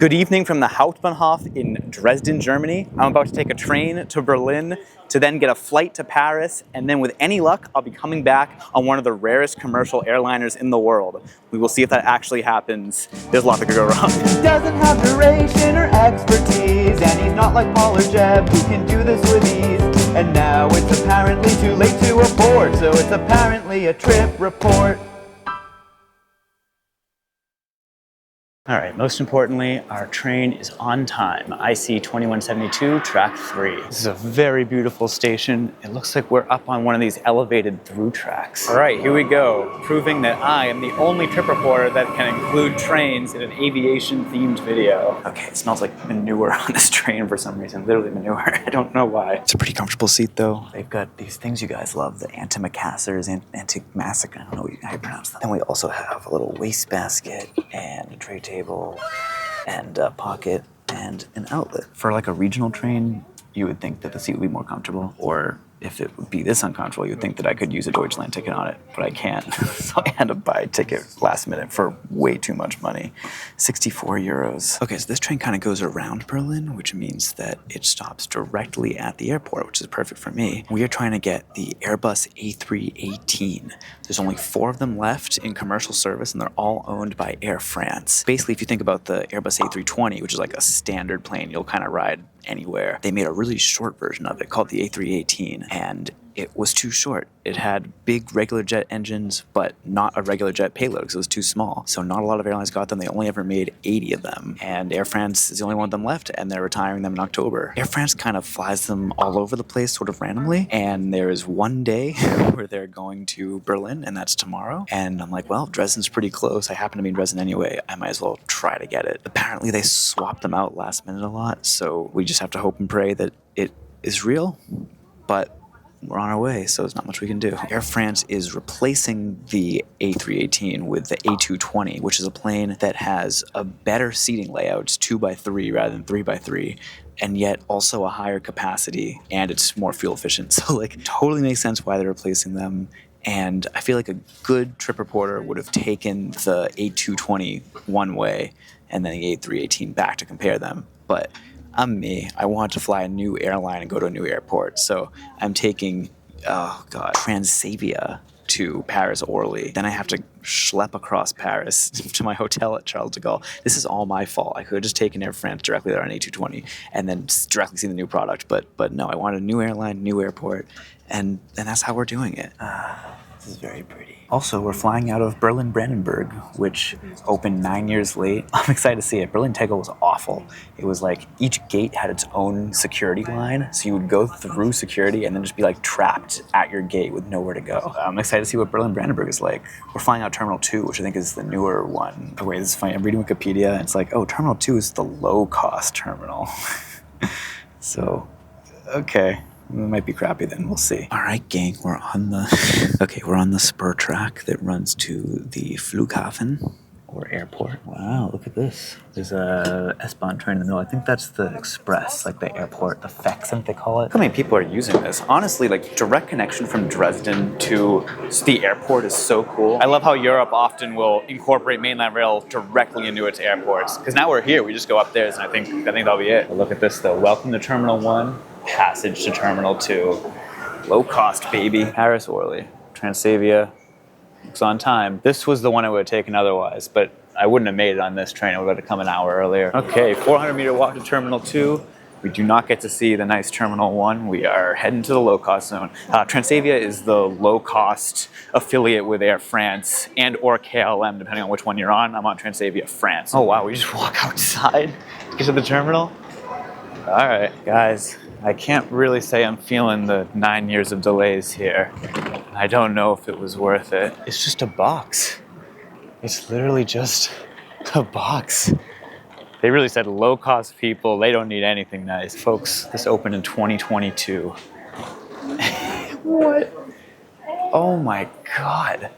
Good evening from the Hauptbahnhof in Dresden, Germany. I'm about to take a train to Berlin to then get a flight to Paris, and then with any luck, I'll be coming back on one of the rarest commercial airliners in the world. We will see if that actually happens. There's a lot that could go wrong. He doesn't have duration or expertise, and he's not like Paul or Jeb who can do this with ease. And now it's apparently too late to abort, so it's apparently a trip report. All right, most importantly, our train is on time. IC 2172, track 3. This is a very beautiful station. It looks like we're up on one of these elevated through tracks. All right, here we go, proving that I am the only trip reporter that can include trains in an aviation-themed video. Okay, it smells like manure on this train for some reason, literally manure. I don't know why. It's a pretty comfortable seat though. They've got these things you guys love, the antimacassars and antimacassar, I don't know how you pronounce them. Then we also have a little wastebasket and a tray table and a pocket and an outlet. For like a regional train, you would think that the seat would be more comfortable, or if it would be this uncomfortable, you would think that I could use a Deutschland ticket on it, but I can't. So I had to buy a ticket last minute for way too much money, 64 euros. Okay, so this train kind of goes around Berlin, which means that it stops directly at the airport, which is perfect for me. We are trying to get the Airbus A318. There's only 4 of them left in commercial service, and they're all owned by Air France. Basically, if you think about the Airbus A320, which is like a standard plane you'll kind of ride anywhere, they made a really short version of it called the A318, and it was too short. It had big regular jet engines, but not a regular jet payload because it was too small. So not a lot of airlines got them. They only ever made 80 of them, and Air France is the only one of them left, and they're retiring them in October. Air France kind of flies them all over the place sort of randomly, and there is one day where they're going to Berlin, and that's tomorrow. And I'm like, well, Dresden's pretty close. I happen to be in Dresden anyway. I might as well try to get it. Apparently they swapped them out last minute a lot, so we just have to hope and pray that it is real, but we're on our way, so there's not much we can do. Air France is replacing the A318 with the A220, which is a plane that has a better seating layout. It's 2x3 rather than 3x3, and yet also a higher capacity, and it's more fuel efficient. So like, totally makes sense why they're replacing them. And I feel like a good trip reporter would have taken the A220 one way and then the A318 back to compare them. But I'm me. I want to fly a new airline and go to a new airport. So I'm taking, Transavia to Paris Orly. Then I have to schlep across Paris to my hotel at Charles de Gaulle. This is all my fault. I could have just taken Air France directly there on A220 and then directly see the new product. But no, I want a new airline, new airport, and that's how we're doing it. This is very pretty. Also, we're flying out of Berlin Brandenburg, which opened 9 years late. I'm excited to see it. Berlin Tegel was awful. It was like each gate had its own security line, so you would go through security and then just be like trapped at your gate with nowhere to go. I'm excited to see what Berlin Brandenburg is like. We're flying out Terminal 2, which I think is the newer one. Oh wait, this is funny. I'm reading Wikipedia, and it's like, oh, Terminal 2 is the low-cost terminal. So, okay. It might be crappy then, we'll see. All right, gang, we're on the spur track that runs to the Flughafen, or airport. Wow, look at this. There's a S-Bahn train in the middle. I think that's the Express, like the airport, the FEX, I think they call it. Look how many people are using this. Honestly, like, direct connection from Dresden to the airport is so cool. I love how Europe often will incorporate mainland rail directly into its airports. Because now we're here, we just go up there, and I think that'll be it. But look at this though. Welcome to Terminal 1. Passage to Terminal 2. Low cost, baby. Paris Orly. Transavia. Looks on time. This was the one I would have taken otherwise, but I wouldn't have made it on this train. I would have had to come an hour earlier. Okay, 400-meter walk to Terminal 2. We do not get to see the nice Terminal 1. We are heading to the low-cost zone. Transavia is the low-cost affiliate with Air France and or KLM, depending on which one you're on. I'm on Transavia France. Oh wow, we just walk outside to get to the terminal? All right, guys. I can't really say I'm feeling the 9 years of delays here. I don't know if it was worth it. It's just a box. It's literally just a box. They really said low-cost people, they don't need anything nice. Folks, this opened in 2022. What? Oh my God.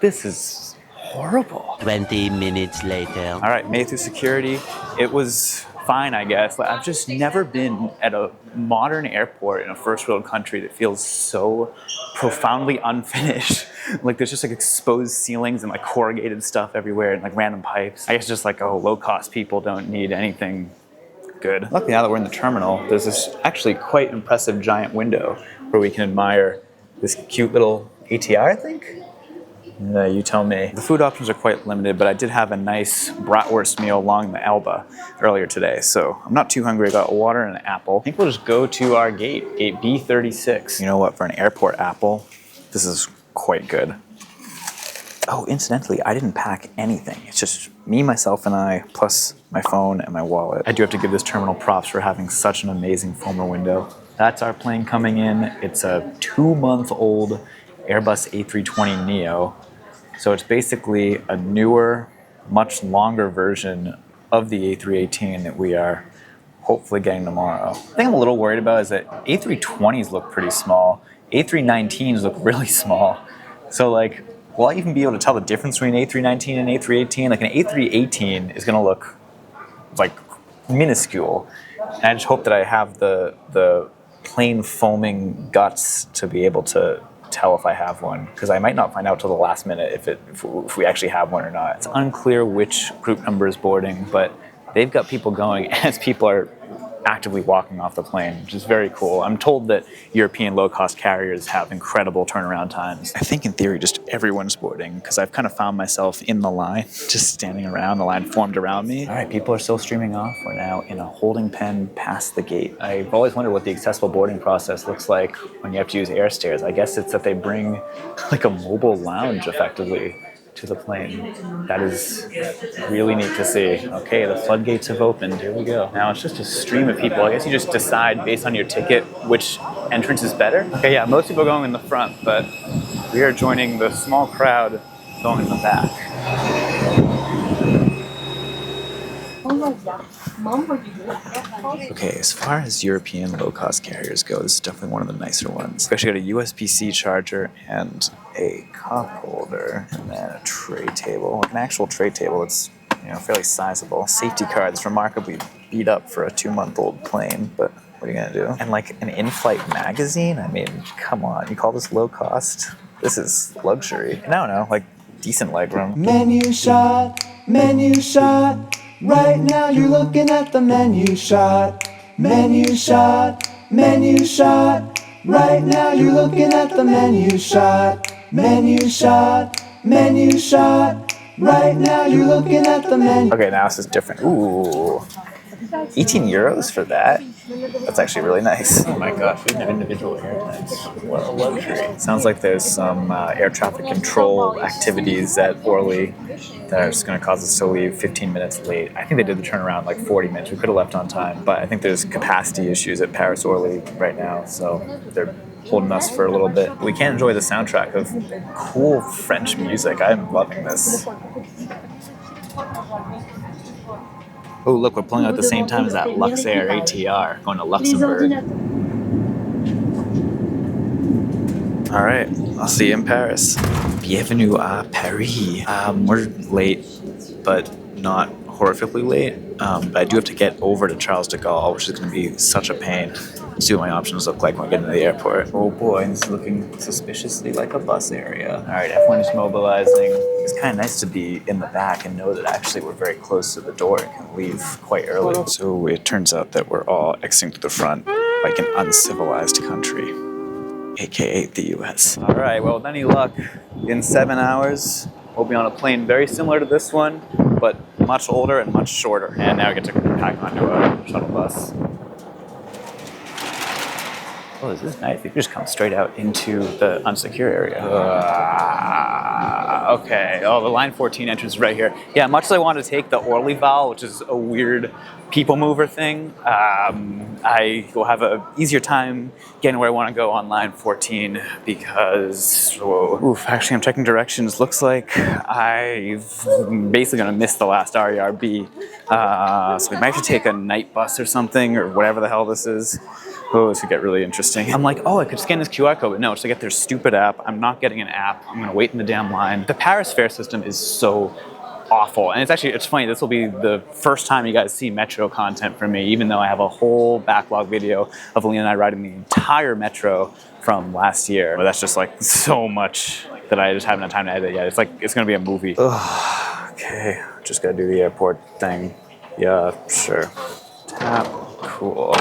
This is horrible. 20 minutes later. All right, made it through security. It was fine, I guess. I've just never been at a modern airport in a first world country that feels so profoundly unfinished. Like there's just like exposed ceilings and like corrugated stuff everywhere and like random pipes. I guess just like, oh, low-cost people don't need anything good. Luckily, now that we're in the terminal, there's this actually quite impressive giant window where we can admire this cute little ATR, I think? You tell me. The food options are quite limited, but I did have a nice bratwurst meal along the Elbe earlier today, so I'm not too hungry. I got water and an apple. I think we'll just go to our gate B36. You know what, for an airport apple, this is quite good. Oh, incidentally, I didn't pack anything. It's just me, myself, and I, plus my phone and my wallet. I do have to give this terminal props for having such an amazing FOMO window. That's our plane coming in. It's a 2-month-old Airbus A320neo. So it's basically a newer, much longer version of the A318 that we are hopefully getting tomorrow. The thing I'm a little worried about is that A320s look pretty small. A319s look really small. So like, will I even be able to tell the difference between A319 and A318? Like an A318 is gonna look like minuscule. And I just hope that I have the plain foaming guts to be able to tell if I have one, because I might not find out till the last minute if we actually have one or not. It's unclear which group number is boarding, but they've got people going as people are actively walking off the plane, which is very cool. I'm told that European low-cost carriers have incredible turnaround times. I think in theory just everyone's boarding, because I've kind of found myself in the line, just standing around, the line formed around me. All right, people are still streaming off. We're now in a holding pen past the gate. I've always wondered what the accessible boarding process looks like when you have to use air stairs. I guess it's that they bring like a mobile lounge effectively to the plane. That is really neat to see. Okay, the floodgates have opened. Here we go. Now it's just a stream of people. I guess you just decide based on your ticket which entrance is better. Okay, yeah, most people are going in the front, but we are joining the small crowd going in the back. Okay, as far as European low-cost carriers go, this is definitely one of the nicer ones. We actually got a USB-C charger and a cup holder, and then a tray table, like an actual tray table that's, you know, fairly sizable. Safety car that's remarkably beat up for a 2-month-old plane, but what are you gonna do? And like an in-flight magazine? I mean, come on, you call this low cost? This is luxury. And I don't know, like decent legroom. Menu shot, menu shot. Right now you're looking at the menu shot. Menu shot, menu shot. Right now you're looking at the menu shot. Menu shot, menu shot. Right now you're looking at the menu. Okay, now this is different. Ooh. 18 euros for that? That's actually really nice. Oh my gosh, we have individual airlines. What a luxury. Sounds like there's some air traffic control activities at Orly that are just going to cause us to leave 15 minutes late. I think they did the turnaround like 40 minutes. We could have left on time, but I think there's capacity issues at Paris Orly right now, so they're holding us for a little bit. We can enjoy the soundtrack of cool French music. I'm loving this. Oh, look, we're pulling out at the same time as that Luxair ATR going to Luxembourg. All right, I'll see you in Paris. Bienvenue à Paris. We're late, but not horrifically late. But I do have to get over to Charles de Gaulle, which is going to be such a pain. Let's see what my options look like when I get into the airport. Oh boy, this is looking suspiciously like a bus area. All right, F1 is mobilizing. It's kind of nice to be in the back and know that actually we're very close to the door and can leave quite early. So it turns out that we're all exiting through the front like an uncivilized country, aka the US. All right, well, with any luck, in 7 hours, we'll be on a plane very similar to this one, but much older and much shorter. And now we get to pack onto a shuttle bus. Oh, this is nice. You can just come straight out into the unsecure area. Okay. Oh, the line 14 entrance is right here. Yeah, much as I want to take the Orly Val, which is a weird people mover thing, I will have an easier time getting where I want to go on line 14 because, actually I'm checking directions. Looks like I'm basically going to miss the last RERB. So we might have to take a night bus or something, or whatever the hell this is. Oh, this could get really interesting. I'm like, oh, I could scan this QR code, but no, it's to get their stupid app. I'm not getting an app. I'm gonna wait in the damn line. The Paris fare system is so awful. And it's funny, this will be the first time you guys see Metro content from me, even though I have a whole backlog video of Alina and I riding the entire Metro from last year. But that's just like so much that I just haven't had time to edit yet. It's like, it's gonna be a movie. Ugh, okay, just gotta do the airport thing. Yeah, sure. Tap, cool.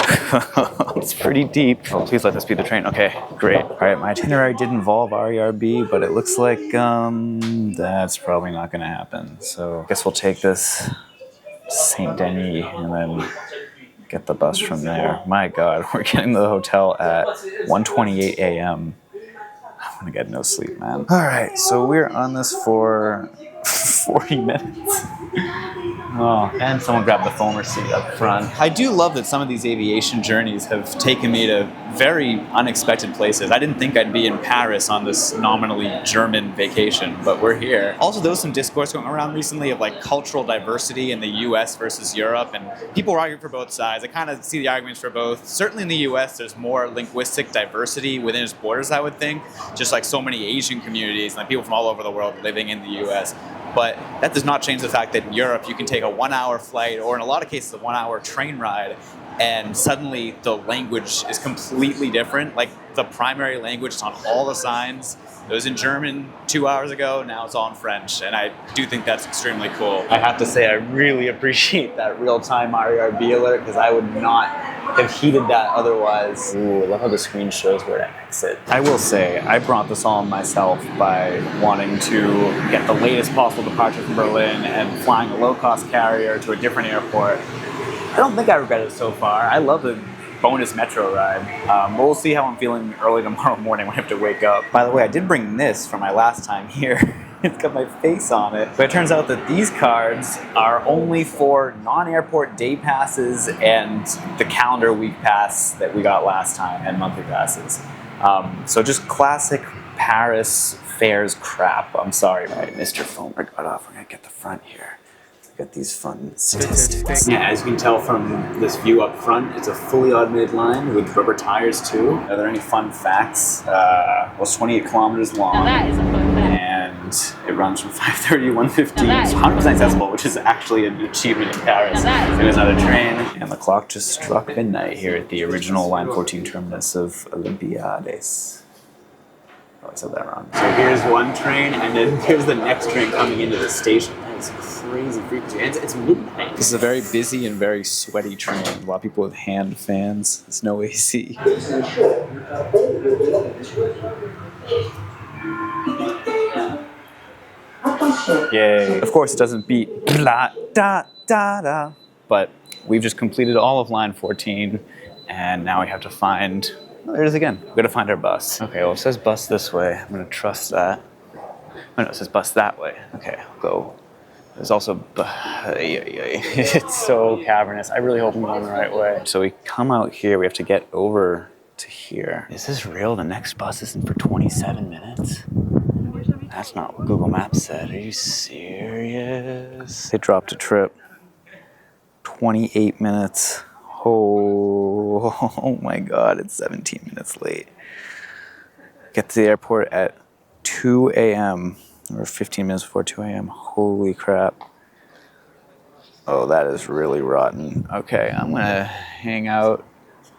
It's pretty deep. Oh, please let this be the train. Okay, great. All right, my itinerary did involve RERB, but it looks like that's probably not gonna happen. So I guess we'll take this Saint Denis and then get the bus from there. My God, we're getting to the hotel at 1:28 a.m. I'm gonna get no sleep, man. All right, so we're on this for 40 minutes. Oh, and someone grabbed the foamer seat up front. I do love that some of these aviation journeys have taken me to very unexpected places. I didn't think I'd be in Paris on this nominally German vacation, but we're here. Also, there was some discourse going around recently of like cultural diversity in the US versus Europe, and people were arguing for both sides. I kind of see the arguments for both. Certainly in the US, there's more linguistic diversity within its borders, I would think, just like so many Asian communities and like people from all over the world living in the US. But that does not change the fact that in Europe, you can take a 1-hour flight, or in a lot of cases, a 1-hour train ride, and suddenly the language is completely different. Like the primary language is on all the signs. It was in German 2 hours ago, now it's all in French, and I do think that's extremely cool. I have to say, I really appreciate that real-time RERB alert, because I would not have heeded that otherwise. Ooh, I love how the screen shows where to exit. I will say, I brought this on myself by wanting to get the latest possible departure from Berlin and flying a low-cost carrier to a different airport. I don't think I regret it so far. I love the bonus metro ride. But we'll see how I'm feeling early tomorrow morning when I have to wake up. By the way, I did bring this from my last time here. It's got my face on it. But it turns out that these cards are only for non-airport day passes and the calendar week pass that we got last time, and monthly passes. So just classic Paris fares crap. I'm sorry, my Mr. Foamer got off. We're gonna get the front here. Got these fun statistics. Yeah, as you can tell from this view up front, it's a fully automated line with rubber tires too. Are there any fun facts? Well, it's 28 kilometers long. Now that is a fun fact. And it runs from 5:30 to 1:15. It's 100% accessible, which is actually an achievement in Paris. There's another train, and the clock just struck midnight here at the original Line 14 terminus of Olympiades. Oh, I said that wrong. So here's one train, and then here's the next train coming into the station. That is crazy frequency. And it's midnight. This is a very busy and very sweaty train. A lot of people with hand fans. There's no AC. Yay. Of course, it doesn't beat blah, da, da, da. But we've just completed all of Line 14, and now we have to find... Oh, there it is again. We've got to find our bus. Okay, well, it says bus this way. I'm going to trust that. Oh, no, it says bus that way. Okay, I'll go. There's also... It's so cavernous. I really hope I'm going the right way. So we come out here. We have to get over to here. Is this real? The next bus isn't for 27 minutes? That's not what Google Maps said. Are you serious? They dropped a trip. 28 minutes. Oh my God, it's 17 minutes late. Get to the airport at 2 a.m. or 15 minutes before 2 a.m. Holy crap. Oh, that is really rotten. Okay, I'm gonna hang out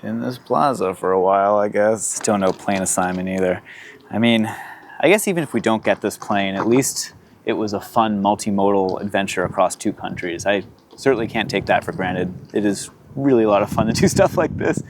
in this plaza for a while, I guess. Still no plane assignment either. I mean, I guess even if we don't get this plane, at least it was a fun multimodal adventure across 2 countries. I certainly can't take that for granted. It is really a lot of fun to do stuff like this,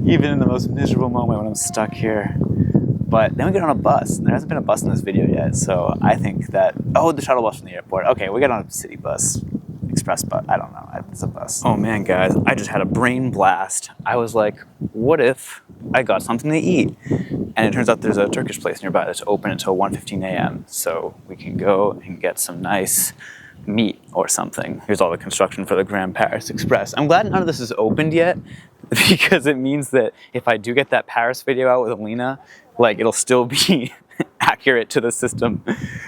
even in the most miserable moment when I'm stuck here. But then we get on a bus, and there hasn't been a bus in this video yet, so I think that... Oh, the shuttle bus from the airport. Okay, we get on a city bus. Express bus. I don't know. It's a bus. Oh man, guys, I just had a brain blast. I was like, what if I got something to eat? And it turns out there's a Turkish place nearby that's open until 1:15 a.m. So we can go and get some nice meat or something. Here's all the construction for the Grand Paris Express. I'm glad none of this is opened yet, because it means that if I do get that Paris video out with Alina, like, it'll still be accurate to the system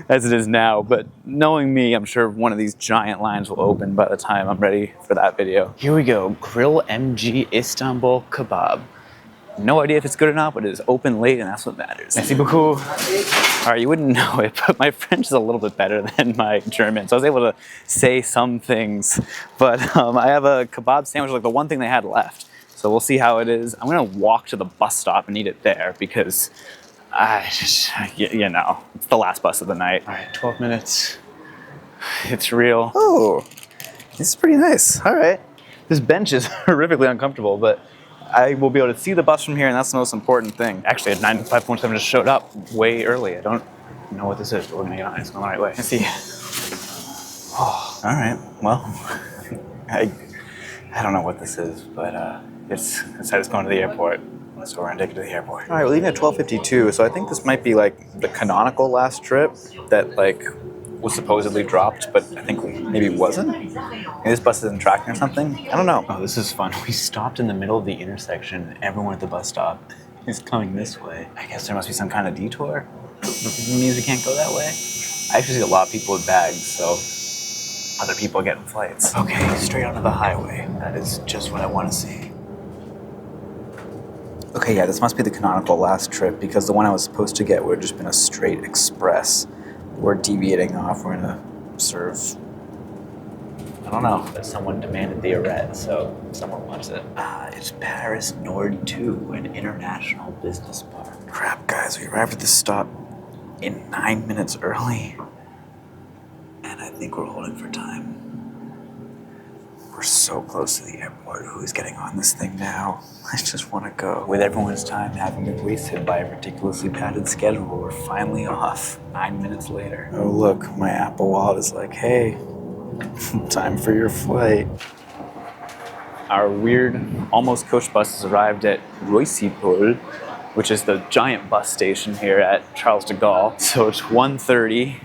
as it is now. But knowing me, I'm sure one of these giant lines will open by the time I'm ready for that video. Here we go. Grill MG Istanbul Kebab. No idea if it's good or not, but it is open late, and that's what matters. Merci beaucoup. All right, you wouldn't know it, but my French is a little bit better than my German, so I was able to say some things. But I have a kebab sandwich, like the one thing they had left. So we'll see how it is. I'm gonna walk to the bus stop and eat it there, because You know, it's the last bus of the night. All right, 12 minutes. It's real. Oh, this is pretty nice. All right. This bench is horrifically uncomfortable, but I will be able to see the bus from here, and that's the most important thing. Actually, at 95.7 just showed up way early. I don't know what this is, but we're gonna get on it. It's going the right way. Let's see. Oh, all right. Well, I don't know what this is, but it said it's going to the airport. So we're gonna take it to the airport. All right, we're leaving at 12:52. So I think this might be like the canonical last trip that like was supposedly dropped, but I think maybe wasn't. Maybe this bus isn't tracking or something. I don't know. Oh, this is fun. We stopped in the middle of the intersection. Everyone at the bus stop is coming this way. I guess there must be some kind of detour. It means we can't go that way. I actually see a lot of people with bags, so other people are getting flights. Okay, straight onto the highway. That is just what I want to see. Okay, yeah, this must be the canonical last trip because the one I was supposed to get would have just been a straight express. We're deviating off. We're gonna serve. I don't know. But someone demanded the arret, so someone wants it. It's Paris Nord 2, an international business park. Crap, guys, we arrived at this stop in 9 minutes early, and I think we're holding for time. We're so close to the airport. Who's getting on this thing now? I just want to go. With everyone's time having been wasted by a ridiculously padded schedule, we're finally off 9 minutes later. Oh, look, my Apple Wallet is like, hey, time for your flight. Our weird, almost coach bus has arrived at Roissy-Pol, which is the giant bus station here at Charles de Gaulle. So it's 1:30.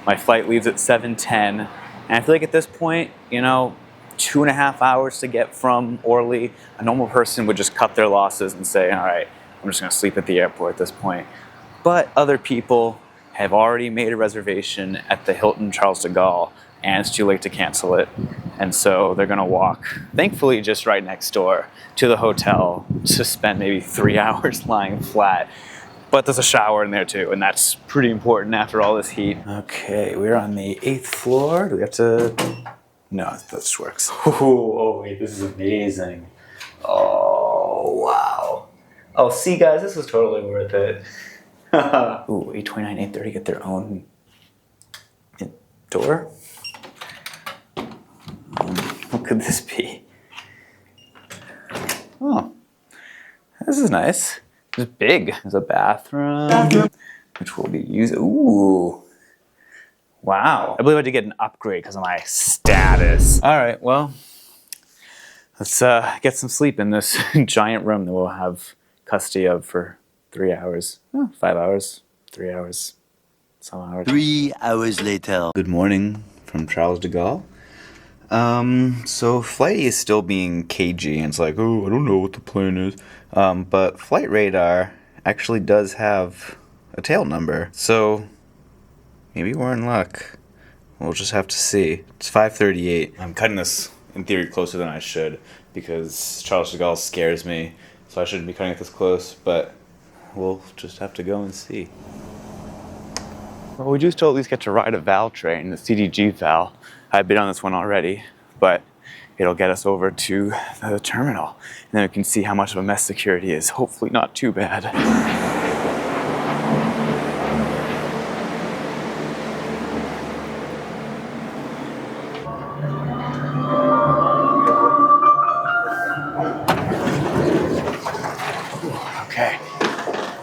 My flight leaves at 7:10. And I feel like at this point, you know, 2.5 hours to get from Orly, a normal person would just cut their losses and say, all right, I'm just gonna sleep at the airport at this point. But other people have already made a reservation at the Hilton Charles de Gaulle, and it's too late to cancel it. And so they're gonna walk, thankfully just right next door to the hotel to spend maybe 3 hours lying flat. But there's a shower in there too, and that's pretty important after all this heat. Okay, we're on the 8th floor. Do we have to? No, that just works. Oh wait, this is amazing. Oh, wow. Oh, see guys, this was totally worth it. Ooh, 829, 830 get their own door? What could this be? Oh, this is nice. It's big. There's a bathroom, which will be used. Ooh. Wow. I believe I had to get an upgrade because of my status. All right, well, let's get some sleep in this giant room that we'll have custody of for 3 hours. 5 hours, 3 hours, some hours. 3 hours later. Good morning from Charles de Gaulle. So Flighty is still being cagey and it's like, oh, I don't know what the plane is. But Flight Radar actually does have a tail number. So maybe we're in luck. We'll just have to see. It's 5:38. I'm cutting this in theory closer than I should because Charles de Gaulle scares me. So I shouldn't be cutting it this close, but we'll just have to go and see. Well, we do still at least get to ride a VAL train, the CDG VAL. I've been on this one already, but it'll get us over to the terminal. And then we can see how much of a mess security is. Hopefully not too bad. Okay.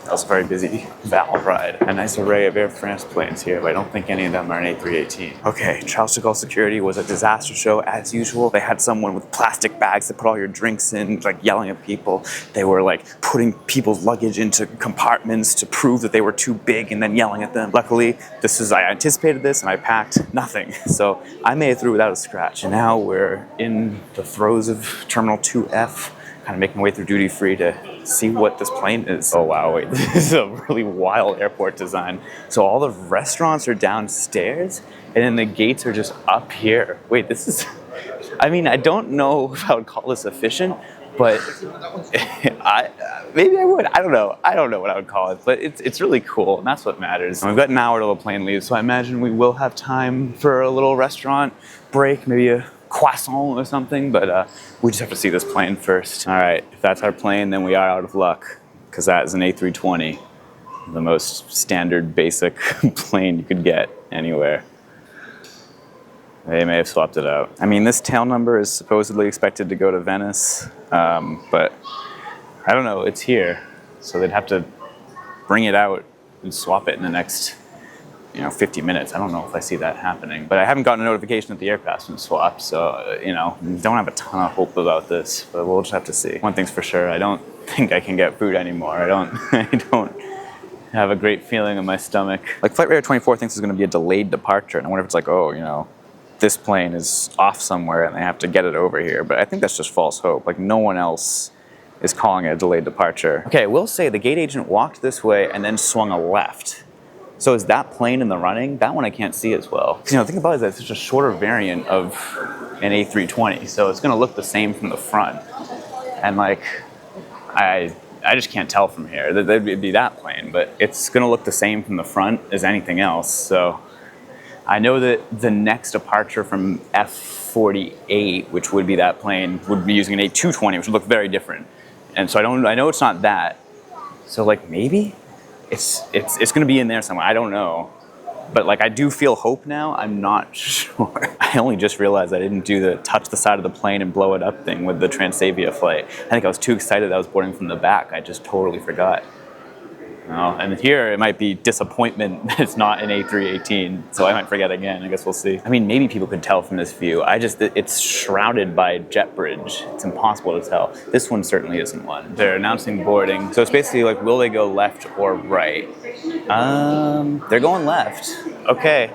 That was a very busy VAL ride. A nice array of Air France planes here, but I don't think any of them are an A318. Okay, Charles de Gaulle security was a disaster show as usual. They had someone with plastic bags to put all your drinks in, like yelling at people. They were like putting people's luggage into compartments to prove that they were too big and then yelling at them. Luckily, I anticipated this and I packed nothing. So I made it through without a scratch. And now we're in the throes of Terminal 2F, kind of making my way through duty free to see what this plane is. Oh wow, wait, this is a really wild airport design. So all the restaurants are downstairs and then the gates are just up here. Wait, this is, I mean, I don't know if I would call this efficient, but maybe I would. I don't know. I don't know what I would call it, but it's really cool, and that's what matters. And we've got an hour till the plane leaves, so I imagine we will have time for a little restaurant break, maybe a croissant or something, but we just have to see this plane first. All right, if that's our plane, then we are out of luck, because that is an A320. the most standard, basic plane you could get anywhere. They may have swapped it out. I mean, this tail number is supposedly expected to go to Venice, but I don't know, it's here. So they'd have to bring it out and swap it in the next 50 minutes. I don't know if I see that happening, but I haven't gotten a notification that the aircraft's been swapped, so, don't have a ton of hope about this, but we'll just have to see. One thing's for sure, I don't think I can get food anymore. I don't have a great feeling in my stomach. Like, Flight Radar 24 thinks there's gonna be a delayed departure, and I wonder if it's like, this plane is off somewhere and they have to get it over here, but I think that's just false hope. Like, no one else is calling it a delayed departure. Okay, I will say the gate agent walked this way and then swung a left. So is that plane in the running? That one I can't see as well. Because, the thing about it is that it's just a shorter variant of an A320, so it's gonna look the same from the front. And like, I just can't tell from here. It'd be that plane, but it's gonna look the same from the front as anything else, so. I know that the next departure from F48, which would be that plane, would be using an A220, which would look very different. And so I know it's not that. So like, maybe it's gonna be in there somewhere. I don't know. But like, I do feel hope now. I'm not sure. I only just realized I didn't do the touch the side of the plane and blow it up thing with the Transavia flight. I think I was too excited that I was boarding from the back. I just totally forgot. And here it might be disappointment that it's not an A318, so I might forget again. I guess we'll see. I mean, maybe people could tell from this view. It's shrouded by jet bridge. It's impossible to tell. This one certainly isn't one. They're announcing boarding, so it's basically like, will they go left or right? They're going left. Okay,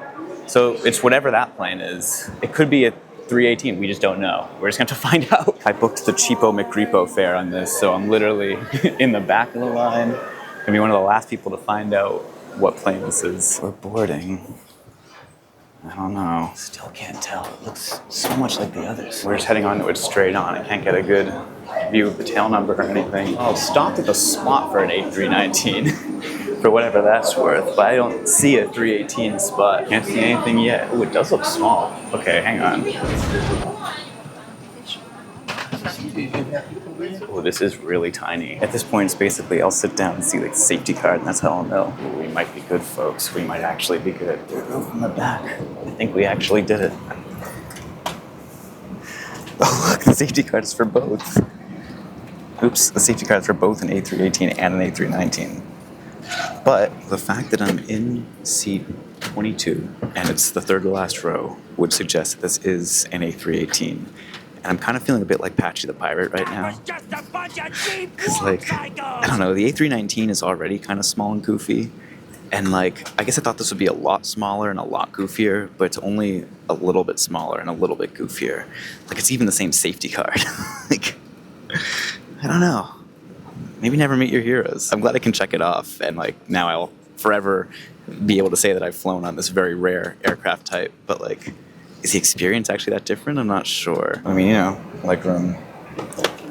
so it's whatever that plane is. It could be a 318, we just don't know. We're just gonna have to find out. I booked the cheapo McRepo fare on this, so I'm literally in the back of the line. Gonna be one of the last people to find out what plane this is. We're boarding. I don't know. Still can't tell. It looks so much like the others. We're just heading onto it straight on. I can't get a good view of the tail number or anything. Oh, stopped at the spot for an A319 for whatever that's worth, but I don't see a 318 spot. Can't see anything yet. Oh, it does look small. Okay, hang on. Oh, this is really tiny. At this point, it's basically, I'll sit down and see like the safety card, and that's how I'll know. Ooh, we might be good, folks. We might actually be good. Go from the back. I think we actually did it. Oh, look, the safety card is for both. Oops, the safety card is for both an A318 and an A319. But the fact that I'm in seat 22, and it's the third to last row, would suggest that this is an A318. And I'm kind of feeling a bit like Patchy the Pirate right now. Because, like, I don't know, the A319 is already kind of small and goofy. And, like, I guess I thought this would be a lot smaller and a lot goofier, but it's only a little bit smaller and a little bit goofier. Like, it's even the same safety card. Like, I don't know. Maybe never meet your heroes. I'm glad I can check it off, and, like, now I'll forever be able to say that I've flown on this very rare aircraft type, but, like, is the experience actually that different? I'm not sure. I mean, legroom,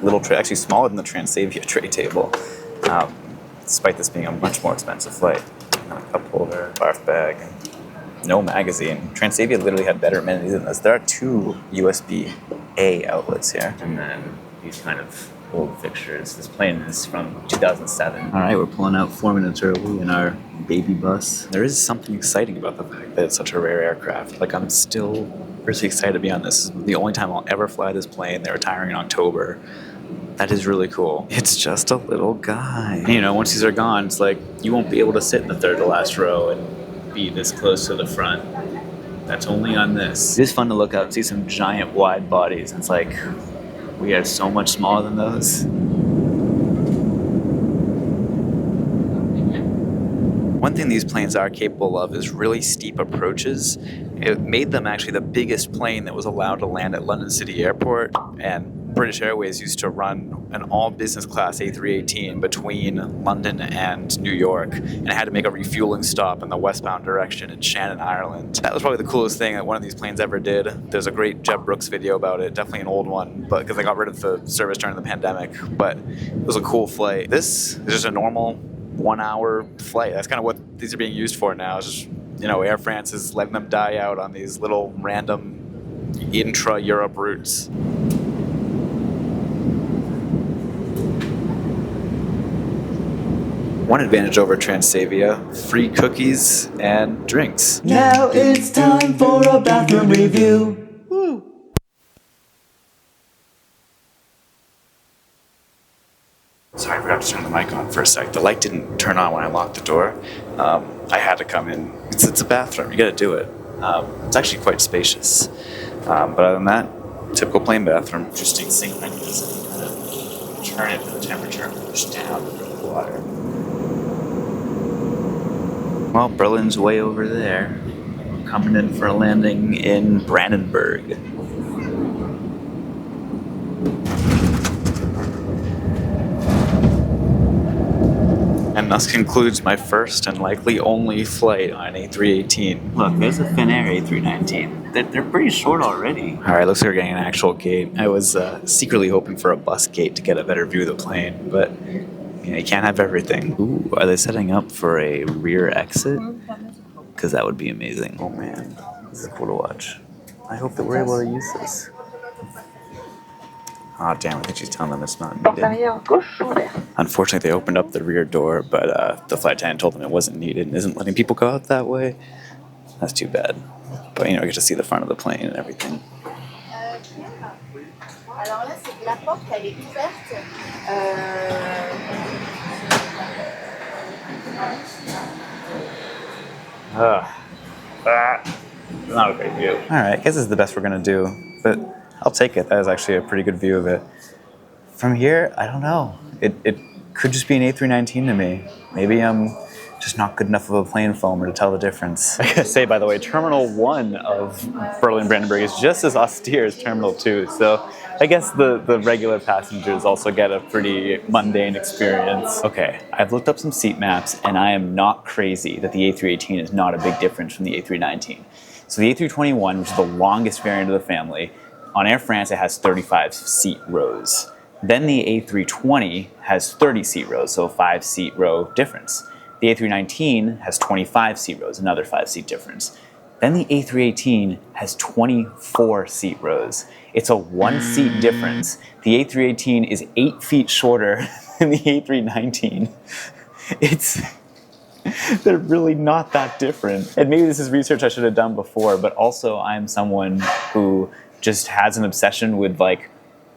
little tray, actually smaller than the Transavia tray table, despite this being a much more expensive flight. A cup holder, barf bag, no magazine. Transavia literally had better amenities than this. There are 2 USB-A outlets here, and then these kind of old fixtures. This plane is from 2007. All right, we're pulling out 4 minutes early in our baby bus. There is something exciting about the fact that it's such a rare aircraft. Like, I'm still really excited to be on this. This is the only time I'll ever fly this plane. They're retiring in October. That is really cool. It's just a little guy. And, once these are gone, it's like, you won't be able to sit in the third to last row and be this close to the front. That's only on this. It is fun to look out and see some giant wide bodies. It's like, we are so much smaller than those. One thing these planes are capable of is really steep approaches. It made them actually the biggest plane that was allowed to land at London City Airport, and British Airways used to run an all-business class A318 between London and New York, and it had to make a refueling stop in the westbound direction in Shannon, Ireland. That was probably the coolest thing that one of these planes ever did. There's a great Jeb Brooks video about it, definitely an old one, but because they got rid of the service during the pandemic, but it was a cool flight. This is just a normal 1-hour flight. That's kind of what these are being used for now. It's just, Air France is letting them die out on these little random intra-Europe routes. One advantage over Transavia, free cookies and drinks. Now it's time for a bathroom review. Sorry, I forgot to turn the mic on for a sec. The light didn't turn on when I locked the door. I had to come in. It's a bathroom. You gotta do it. It's actually quite spacious. But other than that, typical plane bathroom. Interesting sink mechanism. You kind of turn it for the temperature and push down for the water. Well, Berlin's way over there. Coming in for a landing in Brandenburg. And thus concludes my first and likely only flight on an A318. Look, there's a Finnair A319. They're pretty short already. All right, looks like we're getting an actual gate. I was secretly hoping for a bus gate to get a better view of the plane, but you can't have everything. Ooh, are they setting up for a rear exit? Because that would be amazing. Oh man, this is cool to watch. I hope that we're able to use this. Oh damn, I think she's telling them it's not needed. Unfortunately, they opened up the rear door, but the flight attendant told them it wasn't needed and isn't letting people go out that way. That's too bad. But you get to see the front of the plane and everything. Not a great view. All right, I guess this is the best we're gonna do, but I'll take it. That is actually a pretty good view of it. From here, I don't know. It could just be an A319 to me. Maybe I'm just not good enough of a plane filmer to tell the difference. I gotta say, by the way, Terminal 1 of Berlin-Brandenburg is just as austere as Terminal 2, so I guess the regular passengers also get a pretty mundane experience. Okay, I've looked up some seat maps, and I am not crazy that the A318 is not a big difference from the A319. So the A321, which is the longest variant of the family, on Air France it has 35 seat rows. Then the A320 has 30 seat rows, so a 5 seat row difference. The A319 has 25 seat rows, another 5 seat difference. Then the A318 has 24 seat rows. It's a 1 seat difference. The A318 is 8 feet shorter than the A319. They're really not that different. And maybe this is research I should have done before, but also I'm someone who just has an obsession with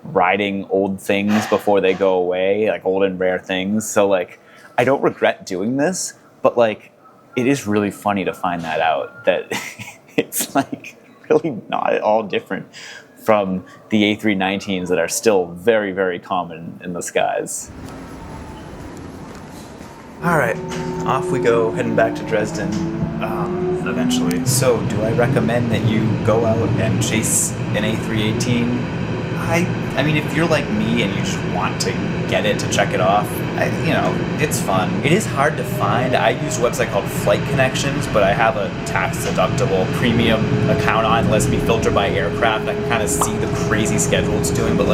riding old things before they go away, like old and rare things. So I don't regret doing this, but it is really funny to find that out, that it's really not at all different from the A319s that are still very, very common in the skies. All right, off we go, heading back to Dresden eventually. So, do I recommend that you go out and chase an A318? I mean, if you're like me and you just want to get it to check it off, it's fun. It is hard to find. I use a website called Flight Connections, but I have a tax-deductible premium account on that lets me filter by aircraft. I can kind of see the crazy schedule it's doing, but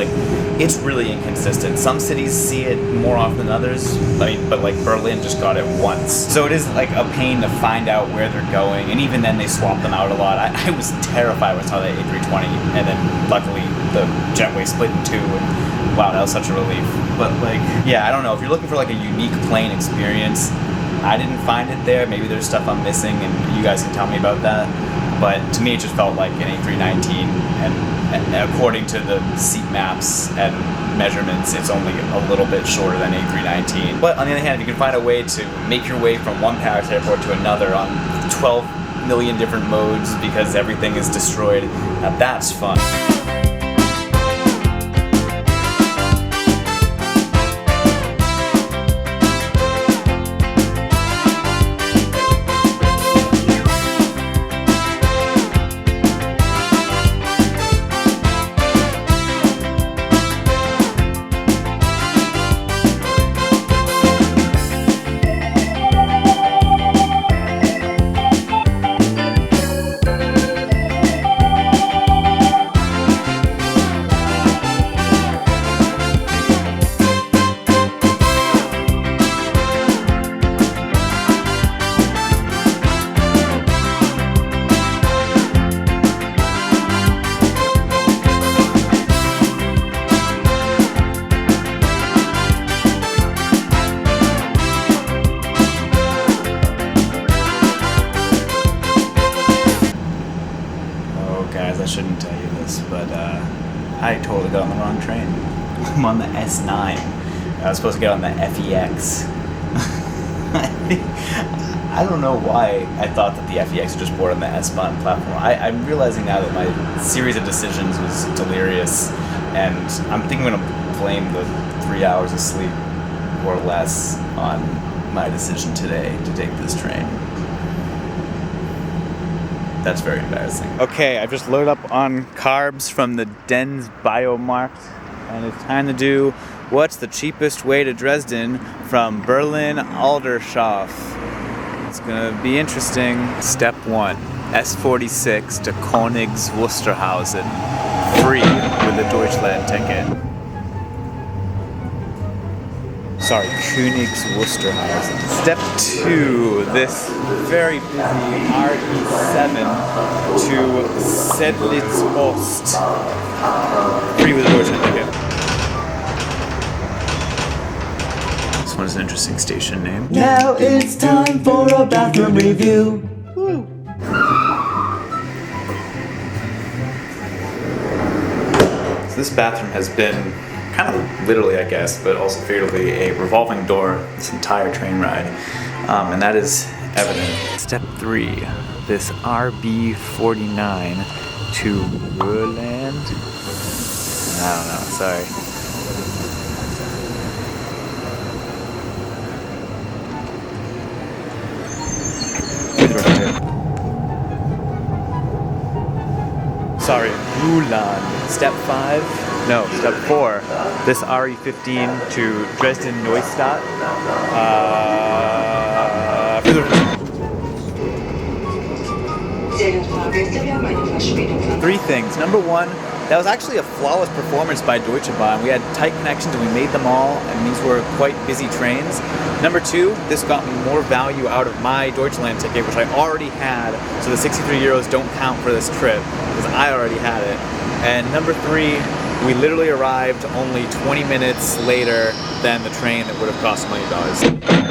it's really inconsistent. Some cities see it more often than others, but Berlin just got it once. So it is a pain to find out where they're going, and even then they swap them out a lot. I was terrified when I saw that A320, and then luckily the jetway split in two, and wow, that was such a relief. But I don't know, if you're looking for a unique plane experience, I didn't find it there. Maybe there's stuff I'm missing, and you guys can tell me about that. But to me, it just felt like an A319, and according to the seat maps and measurements, it's only a little bit shorter than A319. But on the other hand, if you can find a way to make your way from one Paris airport to another on 12 million different modes because everything is destroyed, now that's fun. I'm on the S9. I was supposed to get on the FEX. I don't know why I thought that the FEX was just board on the S-Bahn platform. I'm realizing now that my series of decisions was delirious, and I'm thinking I'm going to blame the 3 hours of sleep or less on my decision today to take this train. That's very embarrassing. Okay, I've just loaded up on carbs from the Dens Biomarkt, and it's time to do what's the cheapest way to Dresden from Berlin Aldershof. It's gonna be interesting. Step 1, S46 to Königs Wusterhausen, free with a Deutschland ticket. Sorry, Königs Wusterhausen. Step 2, this very busy RE7 to Sedlitz Ost. Free with a Deutschland ticket. This one is an interesting station name. Now it's time for a bathroom review. Woo. So this bathroom has been kind of literally, I guess, but also figuratively, a revolving door this entire train ride, and that is evident. Step 3, this RB49 to Roland. I don't know, sorry. Sorry, Roland. Step 5. No, step 4. This RE15 to Dresden Neustadt. Three things. Number 1, that was actually a flawless performance by Deutsche Bahn. We had tight connections and we made them all, and these were quite busy trains. Number 2, this got me more value out of my Deutschland ticket, which I already had, so the 63 euros don't count for this trip, because I already had it. And number 3, we literally arrived only 20 minutes later than the train that would have cost $1 million.